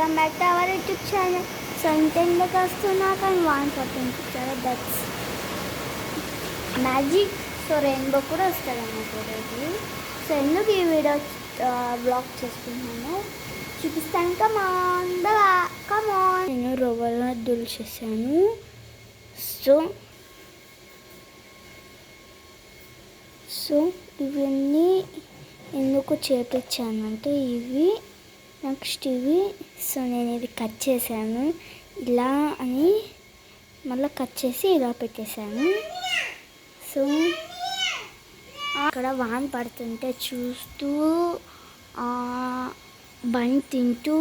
Welcome back to our YouTube channel. So ఇంతెందుకు వస్తున్నా కానీ 114 దట్స్ మ్యాజిక్. సో రెయిన్బో కూడా వస్తుంది అన్నమాట రోజు. సో ఎందుకు ఈ వీడియో బ్లాగ్ చేస్తున్నాను చూపిస్తాను. కమాన్ కమాన్. నేను రవ్వల లడ్డూలు చేశాను. సో ఇవన్నీ ఎందుకు చేపించానంటే ఇవి నెక్స్ట్ ఇవి. సో నేను ఇది కట్ చేశాను ఇలా అని, మళ్ళీ కట్ చేసి ఇలా పెట్టేశాను. సో అక్కడ వాన పడుతుంటే చూస్తూ బన్ తింటూ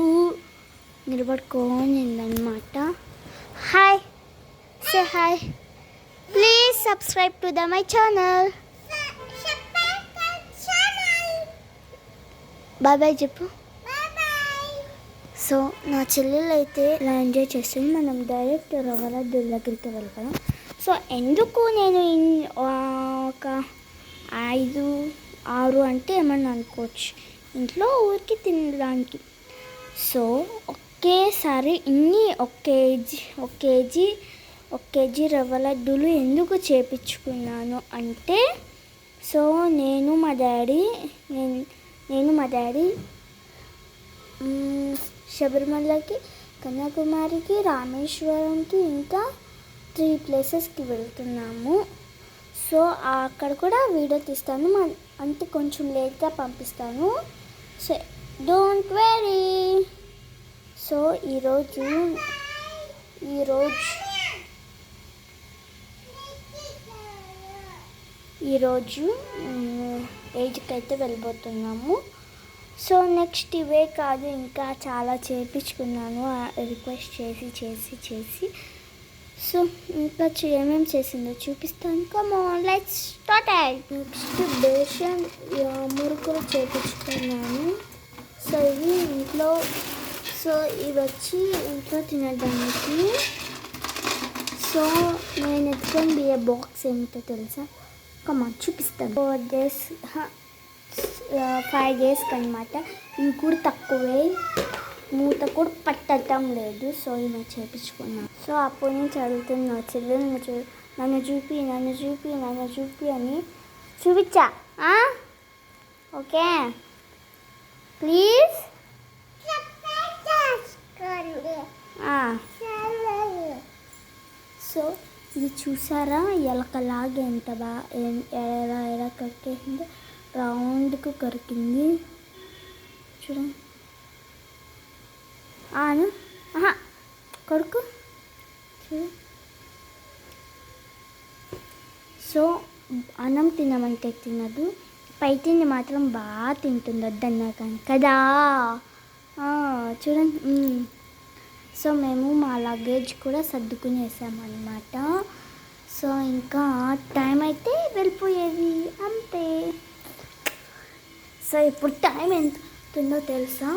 నిలబడుకోనిందనమాట. Hi say hi, please subscribe to my channel. Bye bye చెప్పు. సో నా చెల్లెలు అయితే ఇలా ఎంజాయ్ చేస్తుంది. మనం డైరెక్ట్ రవ్వల లడ్డూల దగ్గరికి వెళ్ళగలం. సో ఎందుకు నేను ఒక 5-6 అంటే ఏమన్నా అనుకోవచ్చు, ఇంట్లో ఊరికి తినడానికి. సో ఒకేసారి ఇన్ని ఒక కేజీ రవ్వ లడ్డూలు ఎందుకు చేపించుకున్నాను అంటే, సో నేను మా డాడీ శబరిమలకి, కన్యాకుమారికి, రామేశ్వరంకి ఇంకా 3 ప్లేసెస్కి వెళ్తున్నాము. సో అక్కడ కూడా వీడియో తీస్తాను, అంటే కొంచెం లేట్గా పంపిస్తాను. So don't very. సో ఈరోజు ఏజ్కి అయితే వెళ్ళిపోతున్నాము. సో నెక్స్ట్ ఇవే కాదు ఇంకా చాలా చేయించుకున్నాను రిక్వెస్ట్ చేసి. సో ఇంకా ఏమేమి చేసిందో చూపిస్తాను. Come on let's start. Next basin మురుకులు చేయించుకున్నాను. సో ఇవి ఇంట్లో, సో ఇవి వచ్చి ఇంట్లో తినడానికి. సో నేను ఎత్తుకొని బియ్య బాక్స్ ఏమిటో తెలుసా? కమాన్ చూపిస్తాను. 5 డేస్కి అనమాట. ఇవి కూడా తక్కువే, మూత కూడా పట్టడం లేదు. సో ఇలా చేయించుకున్నాను. సో అప్పుడు నేను చదువుతున్నా, చెల్లెలు నన్ను చూపి అని చూపించా. Okay please. సో ఇది చూసారా, ఎలకలాగా ఎంత ఎలా కరికేసిందో, రౌండ్కు కరికింది చూడండి. కొడుకు చూడు. సో అన్నం తినమంటే తినదు, పై తిండి మాత్రం బాగా తింటుంది వద్దన్నా కానీ కదా. చూడండి. సో మేము మా లగేజ్ కూడా సర్దుకుని వేసామన్నమాట. సో ఇంకా టైం అయితే వెళ్ళిపోయేది అంతే. సో ఇప్పుడు టైం ఎంత ఉందో తెలుసా?